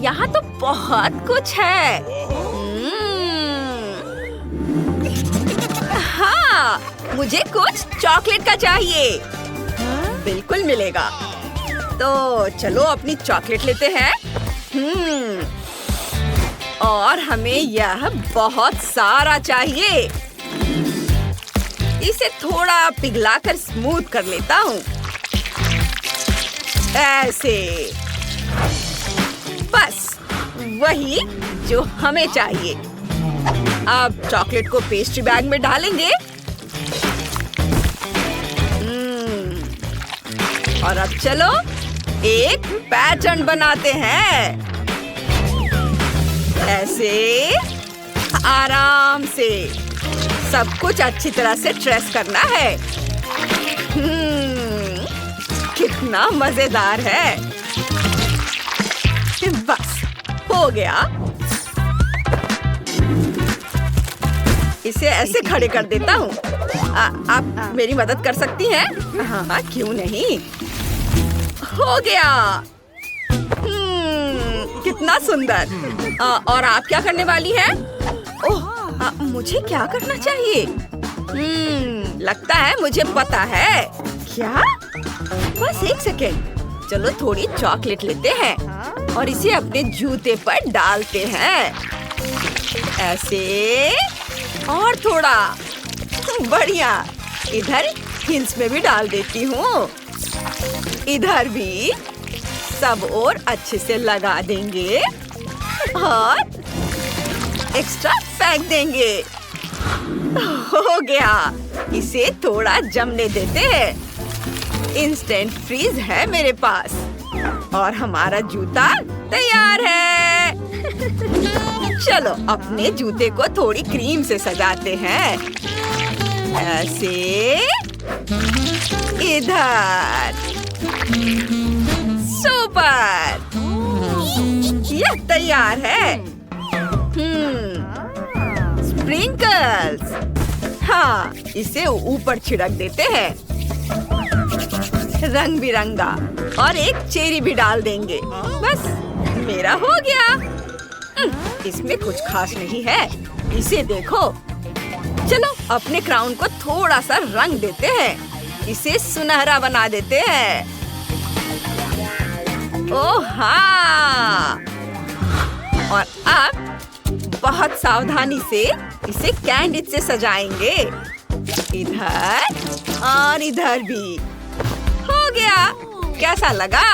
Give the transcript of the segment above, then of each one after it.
यहाँ तो बहुत कुछ है। हाँ, मुझे कुछ चॉकलेट का चाहिए। बिल्कुल मिलेगा। तो चलो अपनी चॉकलेट लेते हैं। और हमें यह बहुत सारा चाहिए। इसे थोड़ा पिघलाकर स्मूथ कर लेता हूँ। ऐसे। बस वही जो हमें चाहिए। अब चॉकलेट को पेस्ट्री बैग में डालेंगे। और अब चलो एक पैटर्न बनाते हैं। ऐसे आराम से सब कुछ अच्छी तरह से ट्रेस करना है। कितना मजेदार है। बस हो गया। इसे ऐसे खड़े कर देता हूँ। आप मेरी मदद कर सकती हैं? हाँ, क्यों नहीं। हो गया। कितना सुंदर। और आप क्या करने वाली हैं? ओह, मुझे क्या करना चाहिए? लगता है मुझे पता है। क्या? बस एक सेकेंड। चलो थोड़ी चॉकलेट लेते हैं और इसे अपने जूते पर डालते हैं। ऐसे। और थोड़ा। बढ़िया। इधर हिल्स में भी डाल देती हूँ। इधर भी। सब और अच्छे से लगा देंगे और एक्स्ट्रा फेंक देंगे। हो गया। इसे थोड़ा जमने देते हैं। इंस्टेंट फ्रीज है मेरे पास और हमारा जूता तैयार है। चलो अपने जूते को थोड़ी क्रीम से सजाते हैं। ऐसे। इधर। सुपर। यह तैयार है। स्प्रिंकल्स। हाँ, इसे ऊपर छिड़क देते हैं। रंग बिरंगा। और एक चेरी भी डाल देंगे। बस मेरा हो गया। इसमें कुछ खास नहीं है। इसे देखो। चलो अपने क्राउन को थोड़ा सा रंग देते हैं। इसे सुनहरा बना देते हैं। ओह हाँ। और अब बहुत सावधानी से इसे कैंडी से सजाएंगे। इधर और इधर भी। हो गया। कैसा लगा?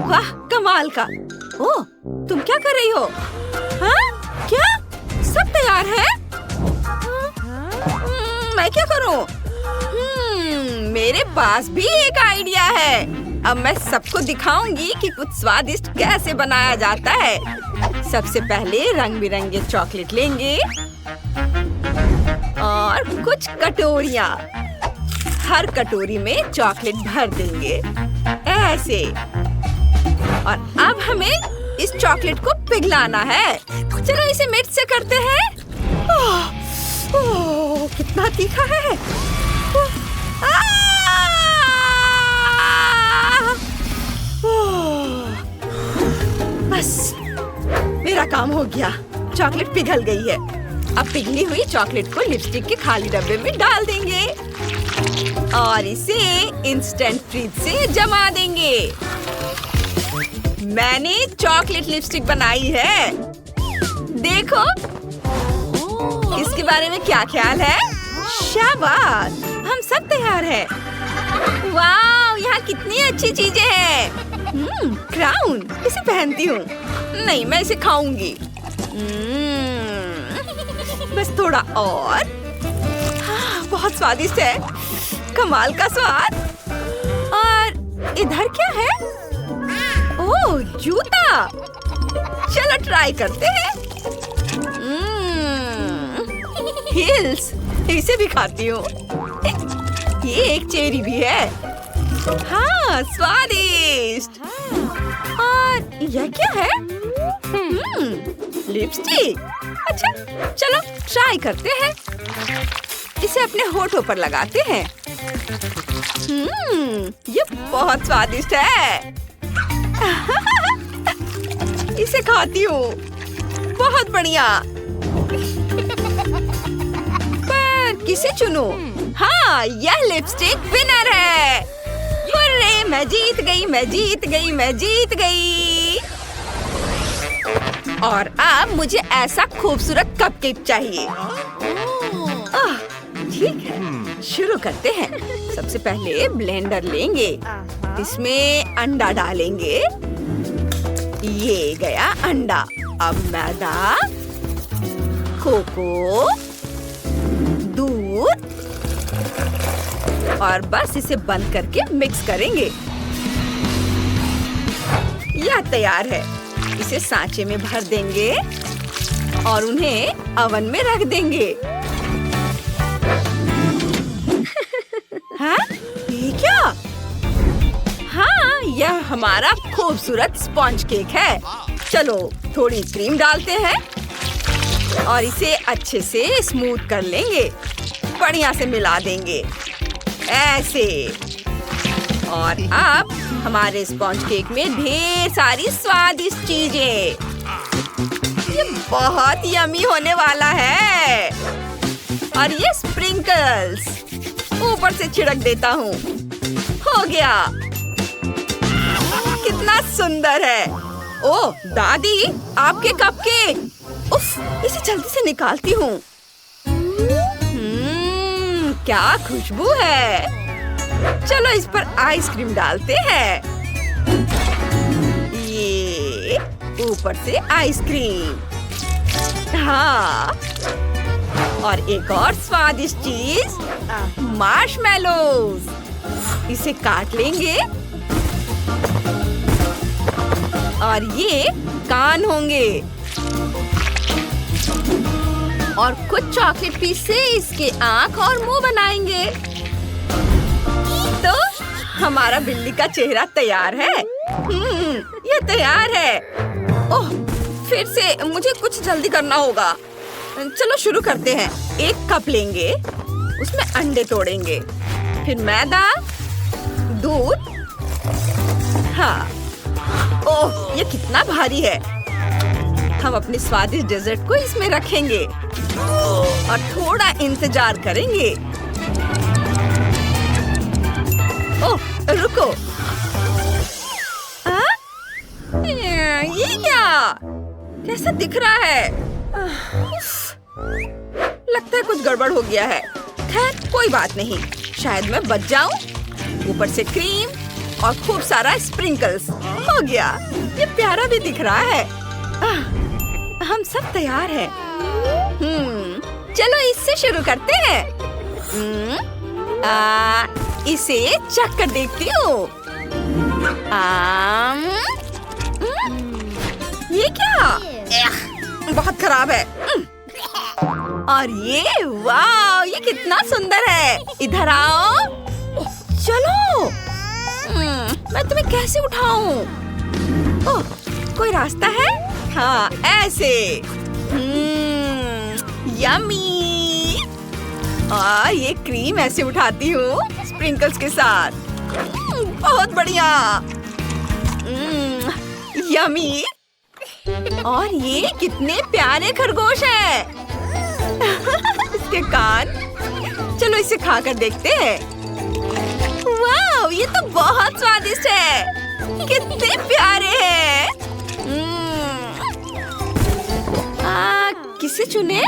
वाह, कमाल का। ओह, तुम क्या कर रही हो? हाँ? क्या? सब तैयार है? मैं क्या करूं? मेरे पास भी एक आइडिया है। अब मैं सबको दिखाऊंगी कि कुछ स्वादिष्ट कैसे बनाया जाता है। सबसे पहले रंग बिरंगे चॉकलेट लेंगे और कुछ कटोरियाँ। हर कटोरी में चॉकलेट भर देंगे। ऐसे। और अब हमें इस चॉकलेट को पिघलाना है। चलो इसे मिक्स से करते हैं। ओह, कितना तीखा है। बस मेरा काम हो गया। चॉकलेट पिघल गई है। अब पिघली हुई चॉकलेट को लिपस्टिक के खाली डब्बे में डाल देंगे और इसे इंस्टेंट फ्रीज से जमा देंगे। मैंने चॉकलेट लिपस्टिक बनाई है। देखो इसके बारे में क्या ख्याल है? शाबाश, हम सब तैयार हैं। वाह, यहाँ कितनी अच्छी चीजें हैं। क्राउन, इसे पहनती हूँ। नहीं, मैं इसे खाऊंगी। बस थोड़ा और। हाँ, बहुत स्वादिष्ट है। कमाल का स्वाद। और इधर क्या है? ओह, जूता। चलो ट्राई करते हैं। हिल्स, इसे भी खाती हूँ। ये एक चेरी भी है। हाँ, स्वादिष्ट। और यह क्या है? लिपस्टिक। अच्छा, चलो ट्राई करते हैं। इसे अपने होठों पर लगाते हैं। ये बहुत स्वादिष्ट है। इसे खाती हूँ। बहुत बढ़िया। पर किसे चुनूं? हाँ, यह लिपस्टिक विनर है। हुर्रे, मैं जीत गई, मैं जीत गई, मैं जीत गई। और अब मुझे ऐसा खूबसूरत कपकेक चाहिए। ठीक है, शुरू करते हैं। सबसे पहले ब्लेंडर लेंगे, इसमें अंडा डालेंगे। ये गया अंडा। अब मैदा, कोको, दूध और बस इसे बंद करके मिक्स करेंगे। यह तैयार है। इसे सांचे में भर देंगे और उन्हें ओवन में रख देंगे। हाँ? ये क्या? हाँ, यह हमारा खूबसूरत स्पॉन्ज केक है। चलो थोड़ी क्रीम डालते हैं और इसे अच्छे से स्मूथ कर लेंगे। बढ़िया से मिला देंगे ऐसे। और अब हमारे स्पॉन्ज केक में ढेर सारी स्वादिष्ट चीजें। ये बहुत यम्मी होने वाला है। और ये स्प्रिंकल्स ऊपर से छिड़क देता हूँ। हो गया। कितना सुंदर है। ओह दादी, आपके कपकेक। उफ, इसे जल्दी से निकालती हूँ। क्या खुशबू है। चलो इस पर आइसक्रीम डालते हैं। ये ऊपर से आइसक्रीम। हाँ, और एक और स्वादिष्ट चीज, मार्शमेलोज। इसे काट लेंगे और ये कान होंगे। और कुछ चॉकलेट पीस से इसके आँख और मुंह बनाएंगे। तो हमारा बिल्ली का चेहरा तैयार है। ये तैयार है। ओह, फिर से मुझे कुछ जल्दी करना होगा। चलो शुरू करते हैं। एक कप लेंगे, उसमें अंडे तोड़ेंगे, फिर मैदा, दूध। हाँ, ओह ये कितना भारी है। हम अपने स्वादिष्ट डेजर्ट को इसमें रखेंगे और थोड़ा इंतजार करेंगे। ओह रुको। ये क्या? कैसा दिख रहा है? लगता है कुछ गड़बड़ हो गया है। खैर कोई बात नहीं, शायद मैं बच जाऊं। ऊपर से क्रीम और खूब सारा स्प्रिंकल्स। हो गया। ये प्यारा भी दिख रहा है। हम सब तैयार हैं। चलो इससे शुरू करते हैं। इसे चख कर देखती हूँ। ये क्या? बहुत खराब है। और ये वाह, ये कितना सुंदर है। इधर आओ। चलो, मैं तुम्हें कैसे उठाऊं? ओह, कोई रास्ता है? हाँ, ऐसे। यम्मी। और ये क्रीम ऐसे उठाती हूँ स्प्रिंकल्स के साथ। बहुत बढ़िया। यम्मी। और ये कितने प्यारे खरगोश हैं। इसके कान। चलो इसे खाकर देखते हैं। वाह, ये तो बहुत स्वादिष्ट है। कितने प्यारे हैं। किसे चुने?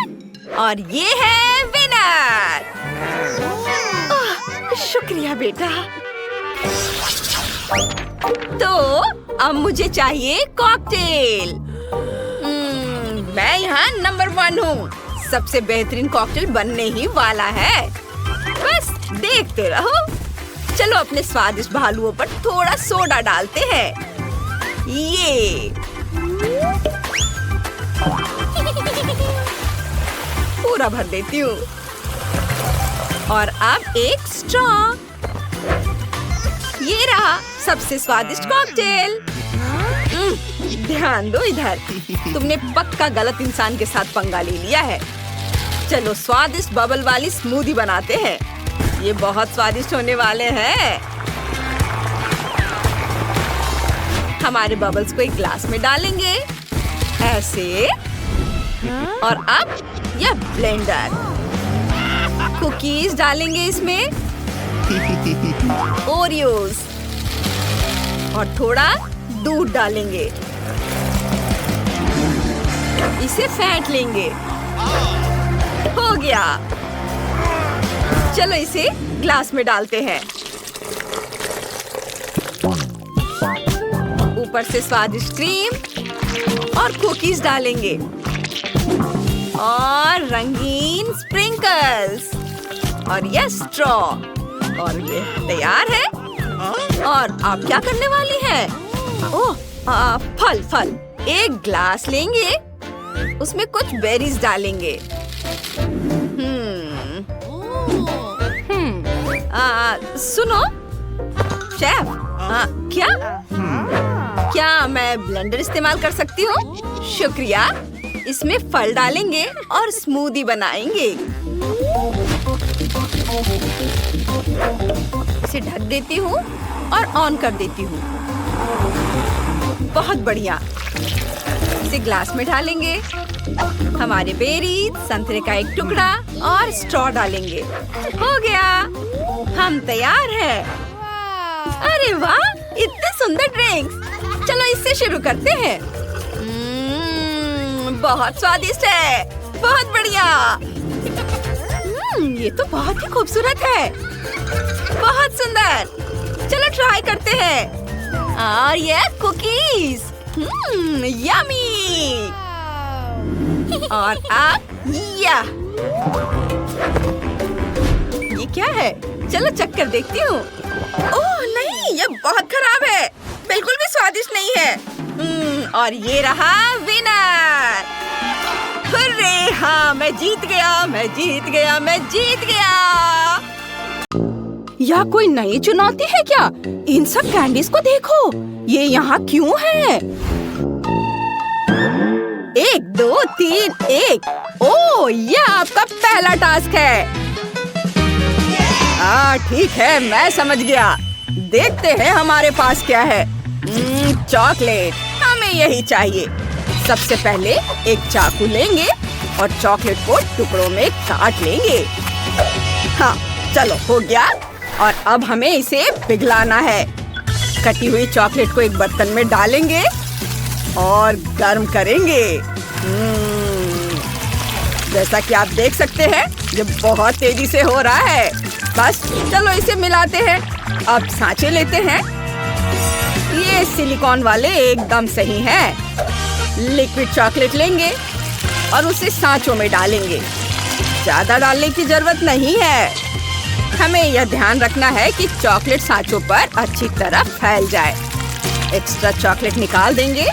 और ये है विनर। शुक्रिया बेटा। तो अब मुझे चाहिए कॉकटेल। मैं यहाँ नंबर 1 हूँ। सबसे बेहतरीन कॉकटेल बनने ही वाला है। बस देखते रहो। चलो अपने स्वादिष्ट भालुओं पर थोड़ा सोडा डालते हैं। ये पूरा भर देती हूँ। और अब एक स्ट्रॉ। ये रहा सबसे स्वादिष्ट कॉकटेल। ध्यान दो इधर। तुमने पक्का गलत इंसान के साथ पंगा ले लिया है। चलो स्वादिष्ट बबल वाली स्मूदी बनाते हैं। ये बहुत स्वादिष्ट होने वाले हैं। हमारे बबल्स को एक ग्लास में डालेंगे ऐसे और अब यह ब्लेंडर। कुकीज डालेंगे इसमें, ओरियोज और थोड़ा दूध डालेंगे। इसे फेंट लेंगे। हो गया। चलो इसे ग्लास में डालते हैं। ऊपर से स्वादिष्ट क्रीम और कुकीज डालेंगे और रंगीन स्प्रिंकल्स और यह स्ट्रॉ। और ये तैयार है। और आप क्या करने वाली हैं? ओह, फल। एक ग्लास लेंगे, उसमें कुछ बेरीज डालेंगे। सुनो शेफ, क्या मैं ब्लेंडर इस्तेमाल कर सकती हूँ? शुक्रिया। इसमें फल डालेंगे और स्मूदी बनाएंगे। इसे ढक देती हूँ और ऑन कर देती हूँ। बहुत बढ़िया। इसे ग्लास में डालेंगे। हमारे बेरीज, संतरे का एक टुकड़ा और स्ट्रॉ डालेंगे। हो गया, हम तैयार हैं। अरे वाह, इतने सुंदर ड्रिंक्स। चलो इससे शुरू करते हैं। बहुत स्वादिष्ट है। बहुत बढ़िया। ये तो बहुत ही खूबसूरत है। बहुत सुंदर। चलो ट्राई करते हैं। और ये कुकीज, यम्मी। और अब ये क्या है? चलो चक्कर देखती हूँ। ओह नहीं, ये बहुत खराब है। बिल्कुल भी स्वादिष्ट नहीं है। और ये रहा विनर। हुर्रे, हाँ, मैं जीत गया। यह कोई नई चुनौती है क्या? इन सब कैंडीज को देखो, ये यहाँ क्यों है? 1 2 3 1। ओह, यह आपका पहला टास्क है। ठीक है, मैं समझ गया। देखते हैं हमारे पास क्या है। चॉकलेट, हमें यही चाहिए। सबसे पहले एक चाकू लेंगे और चॉकलेट को टुकड़ों में काट लेंगे। हाँ, चलो हो गया। और अब हमें इसे पिघलाना है। कटी हुई चॉकलेट को एक बर्तन में डालेंगे और गर्म करेंगे। जैसा कि आप देख सकते हैं, ये बहुत तेजी से हो रहा है। बस चलो इसे मिलाते हैं। अब सांचे लेते हैं। ये सिलिकॉन वाले एकदम सही हैं। लिक्विड चॉकलेट लेंगे और उसे सांचों में डालेंगे। ज्यादा डालने की जरूरत नहीं है। हमें यह ध्यान रखना है कि चॉकलेट सांचों पर अच्छी तरह फैल जाए। एक्स्ट्रा चॉकलेट निकाल देंगे।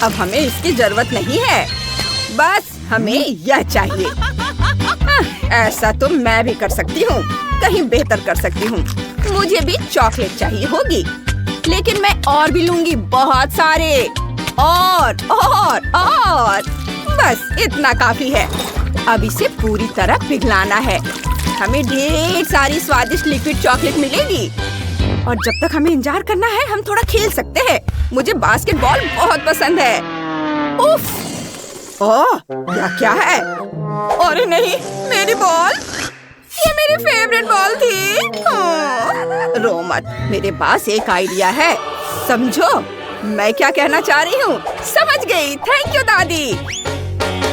अब हमें इसकी जरूरत नहीं है। बस हमें यह चाहिए। ऐसा तो मैं भी कर सकती हूँ, कहीं बेहतर कर सकती हूँ। मुझे भी चॉकलेट चाहिए होगी, लेकिन मैं और भी लूंगी, बहुत सारे। और बस इतना काफी है। अब इसे पूरी तरह पिघलाना है। हमें ढेर सारी स्वादिष्ट लिक्विड चॉकलेट मिलेगी। और जब तक हमें इंतजार करना है, हम थोड़ा खेल सकते हैं। मुझे बास्केटबॉल बहुत पसंद है। उफ! ओह, यह क्या है? अरे नहीं, मेरी बॉल। ये मेरी फेवरेट बॉल थी। रो मत, मेरे पास एक आइडिया है। समझो मैं क्या कहना चाह रही हूँ। समझ गई। थैंक यू दादी।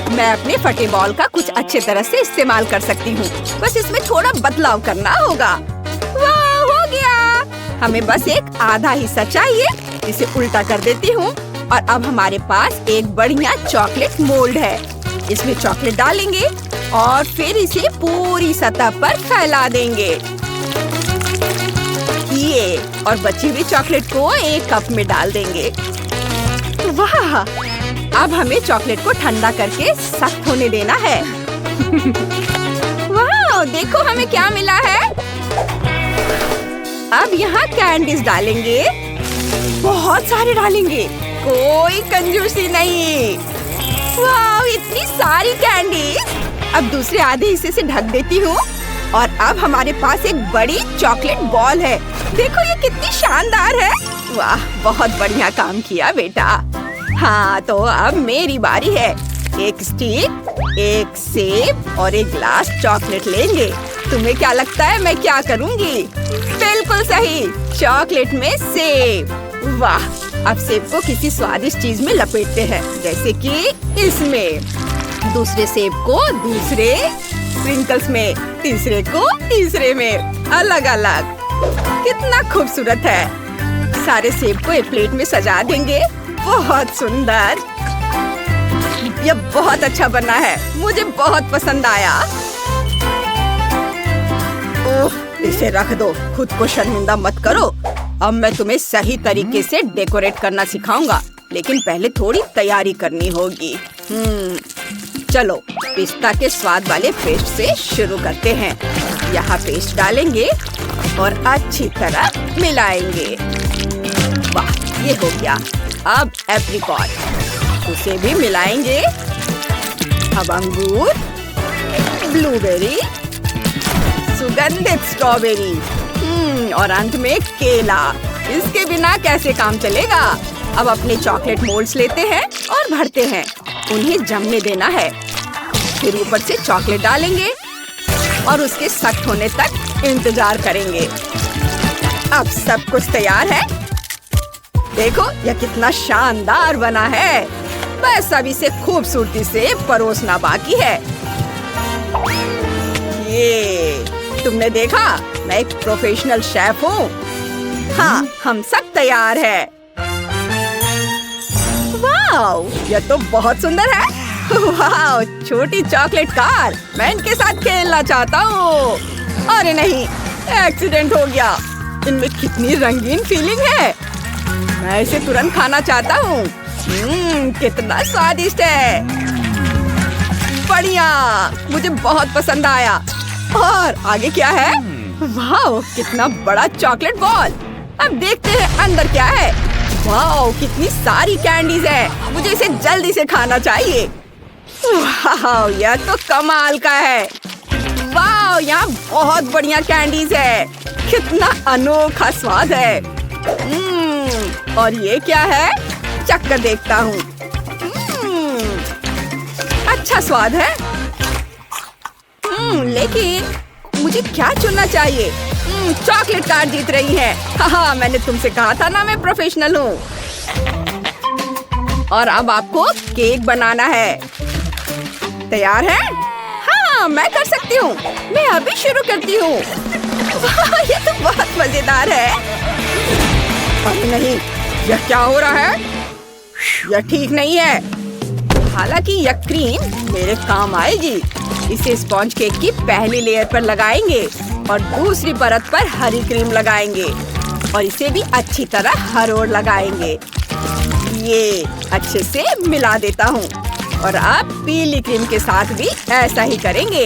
मैं अपने फटे बॉल का कुछ अच्छे तरह से इस्तेमाल कर सकती हूँ। बस इसमें थोड़ा बदलाव करना होगा। वाह, हो गया। हमें बस एक आधा हिस्सा चाहिए। इसे उल्टा कर देती हूँ और अब हमारे पास एक बढ़िया चॉकलेट मोल्ड है। इसमें चॉकलेट डालेंगे और फिर इसे पूरी सतह पर फैला देंगे। ये और बची हुई चॉकलेट को एक कप में डाल देंगे। वाह! अब हमें चॉकलेट को ठंडा करके सख्त होने देना है। वाह! देखो हमें क्या मिला है। अब यहाँ कैंडीज डालेंगे। बहुत सारे डालेंगे, कोई कंजूसी नहीं। वाह! इतनी सारी कैंडीज। अब दूसरे आधे हिस्से से ढक देती हूँ और अब हमारे पास एक बड़ी चॉकलेट बॉल है। देखो ये कितनी शानदार है। वाह, बहुत बढ़िया काम किया बेटा। हाँ, तो अब मेरी बारी है। एक स्टिक, एक सेब और एक ग्लास चॉकलेट लेंगे। तुम्हें क्या लगता है मैं क्या करूँगी? बिल्कुल सही, चॉकलेट में सेब। वाह, अब सेब को किसी स्वादिष्ट चीज में लपेटते हैं, जैसे कि इसमें। दूसरे सेब को दूसरे स्प्रिंकल्स में, तीसरे को तीसरे में, अलग अलग। कितना खूबसूरत है। सारे सेब को एक प्लेट में सजा देंगे। बहुत सुंदर। यह बहुत अच्छा बना है, मुझे बहुत पसंद आया। ओह, इसे रख दो, खुद को शर्मिंदा मत करो। अब मैं तुम्हें सही तरीके से डेकोरेट करना सिखाऊंगा, लेकिन पहले थोड़ी तैयारी करनी होगी। चलो, पिस्ता के स्वाद वाले पेस्ट से शुरू करते हैं। यहाँ पेस्ट डालेंगे और अच्छी तरह मिलाएंगे। वाह, ये हो गया। अब एप्रिकॉट, उसे भी मिलाएंगे। अब अंगूर, ब्लूबेरी, सुगंधित स्ट्रॉबेरी, और अंत में केला। इसके बिना कैसे काम चलेगा? अब अपने चॉकलेट मोल्ड्स लेते हैं और भरते हैं। उन्हें जमने देना है। फिर ऊपर से चॉकलेट डालेंगे और उसके सख्त होने तक इंतजार करेंगे। अब सब कुछ तैयार है। देखो, यह कितना शानदार बना है। बस अब इसे खूबसूरती से परोसना बाकी है। ये तुमने देखा, मैं एक प्रोफेशनल शेफ हूँ। हाँ, हम सब तैयार है। वाओ, यह तो बहुत सुंदर है। वाओ, छोटी चॉकलेट कार। मैं इनके साथ खेलना चाहता हूँ। अरे नहीं, एक्सीडेंट हो गया। इनमें कितनी रंगीन फीलिंग है। मैं इसे तुरंत खाना चाहता हूँ। कितना स्वादिष्ट है। बढ़िया, मुझे बहुत पसंद आया। और आगे क्या है? वाओ, कितना बड़ा चॉकलेट बॉल। अब देखते हैं अंदर क्या है। वाओ, कितनी सारी कैंडीज है। मुझे इसे जल्दी से खाना चाहिए। वाओ, यह तो कमाल का है। वाओ, यहाँ बहुत बढ़िया कैंडीज है। कितना अनोखा स्वाद है। और ये क्या है? चखकर देखता हूँ। अच्छा स्वाद है। लेकिन मुझे क्या चुनना चाहिए? चॉकलेट कार जीत रही है। हाँ, मैंने तुमसे कहा था ना, मैं प्रोफेशनल हूँ। और अब आपको केक बनाना है। तैयार है? हाँ, मैं कर सकती हूँ। मैं अभी शुरू करती हूँ। ये तो बहुत मजेदार है। अरे नहीं, यह क्या हो रहा है? यह ठीक नहीं है। हालांकि यह क्रीम मेरे काम आएगी। इसे स्पॉन्ज केक की पहली लेयर पर लगाएंगे और दूसरी परत पर हरी क्रीम लगाएंगे और इसे भी अच्छी तरह हर ओर लगाएंगे। ये अच्छे से मिला देता हूँ और अब पीली क्रीम के साथ भी ऐसा ही करेंगे।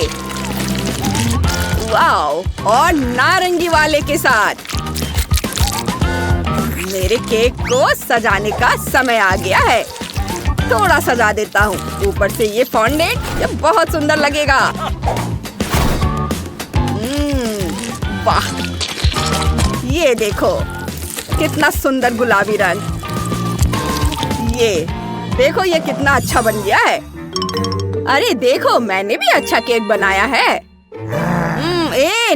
वाओ, और नारंगी वाले के साथ। मेरे केक को सजाने का समय आ गया है। थोड़ा सजा देता हूँ ऊपर से ये फॉन्डेंट। ये बहुत सुंदर लगेगा। वाह, ये देखो कितना सुंदर गुलाबी रंग। ये देखो, ये कितना अच्छा बन गया है। अरे देखो, मैंने भी अच्छा केक बनाया है।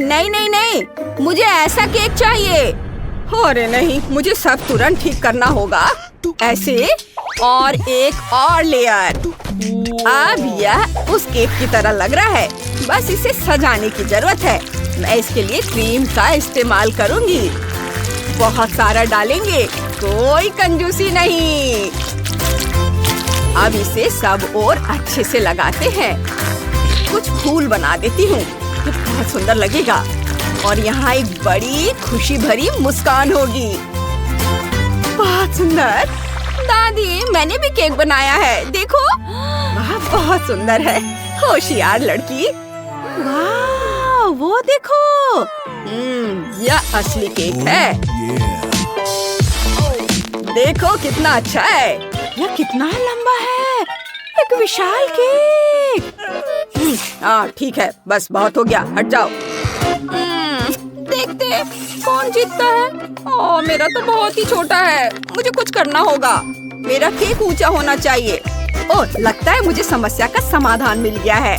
नहीं नहीं नहीं, मुझे ऐसा केक चाहिए। अरे नहीं, मुझे सब तुरंत ठीक करना होगा। ऐसे और एक और लेयर। अब यह उस केक की तरह लग रहा है। बस इसे सजाने की जरूरत है। मैं इसके लिए क्रीम का इस्तेमाल करूंगी। बहुत सारा डालेंगे, कोई कंजूसी नहीं। अब इसे सब और अच्छे से लगाते हैं। कुछ फूल बना देती हूँ, ये बहुत सुंदर लगेगा। और यहाँ एक बड़ी खुशी भरी मुस्कान होगी। बहुत सुंदर। दादी, मैंने भी केक बनाया है, देखो। वाह, बहुत सुंदर है। होशियार लड़की। वाह, वो देखो। यह असली केक है। देखो कितना अच्छा है। यह कितना लंबा है। एक विशाल केक। हाँ, ठीक है, बस बहुत हो गया, हट जाओ। देखते कौन जीतता है। मेरा तो बहुत ही छोटा है, मुझे कुछ करना होगा। मेरा केक ऊंचा होना चाहिए। ओह, लगता है मुझे समस्या का समाधान मिल गया है।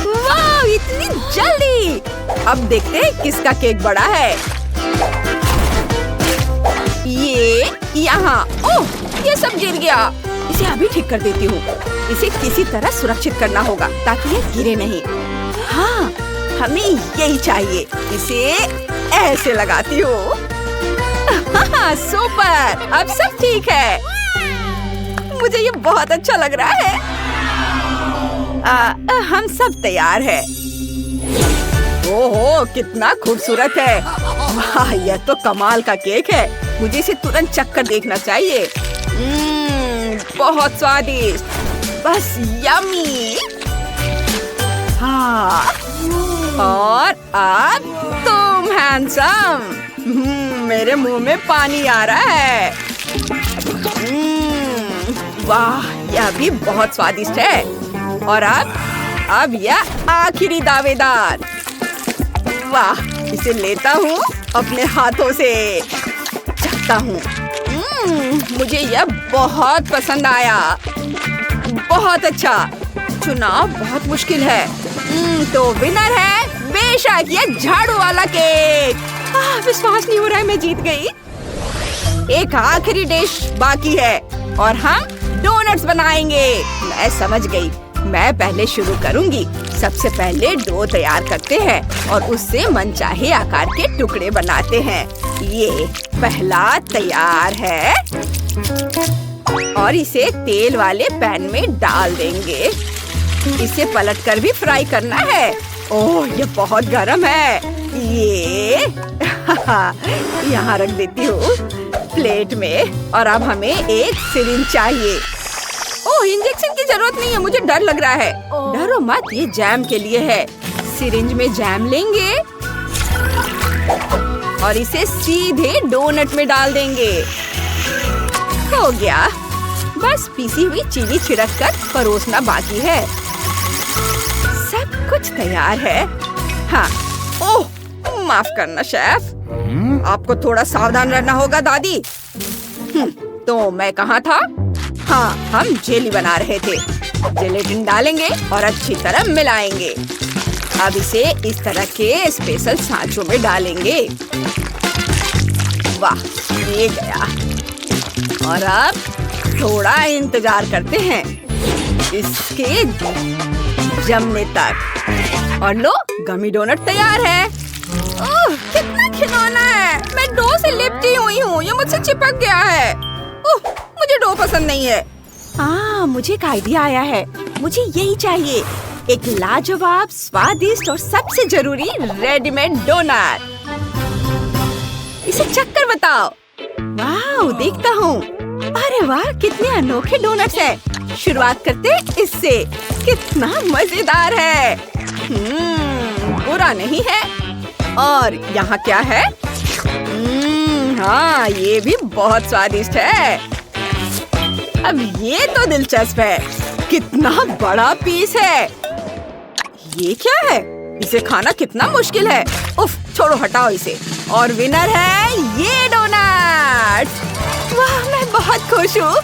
वाह, इतनी जल्दी! अब देखते हैं किसका केक बड़ा है। ये यहाँ। ओह, ये सब गिर गया। इसे अभी ठीक कर देती हूँ। इसे किसी तरह सुरक्षित करना होगा ताकि ये गिरे नहीं। हाँ, हमें यही चाहिए। इसे ऐसे लगाती हूँ। सुपर! अब सब ठीक है। मुझे ये बहुत अच्छा लग रहा है। हम सब तैयार हैं। ओहो, कितना खूबसूरत है। वाह, यह तो कमाल का केक है। मुझे इसे तुरंत चखकर देखना चाहिए। बहुत स्वादिष्ट। बस यम्मी। हाँ, और अब तुम हैंडसम। मेरे मुंह में पानी आ रहा है। वाह, यह भी बहुत स्वादिष्ट है। और अब यह आखिरी दावेदार। वाह, इसे लेता हूँ अपने हाथों से, चखता हूँ। मुझे यह बहुत पसंद आया। बहुत अच्छा। चुनाव बहुत मुश्किल है। तो विनर है बेशक यह झाड़ू वाला केक। विश्वास नहीं हो रहा है, मैं जीत गई। एक आखिरी डिश बाकी है और हम डोनट्स बनाएंगे। मैं समझ गई। मैं पहले शुरू करूंगी। सबसे पहले डो तैयार करते हैं और उससे मनचाहे आकार के टुकड़े बनाते हैं। ये पहला तैयार है और इसे तेल वाले पैन में डाल देंगे। इसे पलटकर भी फ्राई करना है। ओह, ये बहुत गरम है। ये यहाँ रख देती हूँ प्लेट में। और अब हमें एक सिरिंज चाहिए। ओह, इंजेक्शन की जरूरत नहीं है, मुझे डर लग रहा है। डरो मत, ये जैम के लिए है। सिरिंज में जैम लेंगे और इसे सीधे डोनट में डाल देंगे। हो गया। बस पीसी हुई चीनी छिड़क कर परोसना बाकी है। सब कुछ तैयार है। हाँ। ओह, माफ करना शेफ। आपको थोड़ा सावधान रहना होगा दादी। तो मैं कहाँ था? हाँ, हम जेली बना रहे थे। जेलेटिन डालेंगे और अच्छी तरह मिलाएंगे। अब इसे इस तरह के स्पेशल सांचों में डालेंगे। वाह, ये गया। और अब थोड़ा इंतजार करते हैं इसके जमने तक। और लो, गमी डोनट तैयार है। ओह, कितना खिलौना है। मैं डो से लिपटी हुई हूँ, ये मुझसे चिपक गया है। ओह, मुझे डो पसंद नहीं है। मुझे एक आइडिया आया है। मुझे यही चाहिए, एक लाजवाब, स्वादिष्ट और सबसे जरूरी रेडीमेड डोनट। इसे चखकर बताओ। वाह, देखता हूँ। अरे वाह, कितने अनोखे डोनट्स हैं। शुरुआत करते हैं इससे। कितना मजेदार है। बुरा नहीं है। और यहाँ क्या है? हाँ, ये भी बहुत स्वादिष्ट है। अब ये तो दिलचस्प है। कितना बड़ा पीस है। ये क्या है? इसे खाना कितना मुश्किल है। उफ, छोड़ो, हटाओ इसे। और विनर है ये डोनट। वाह, मैं बहुत खुश हूँ।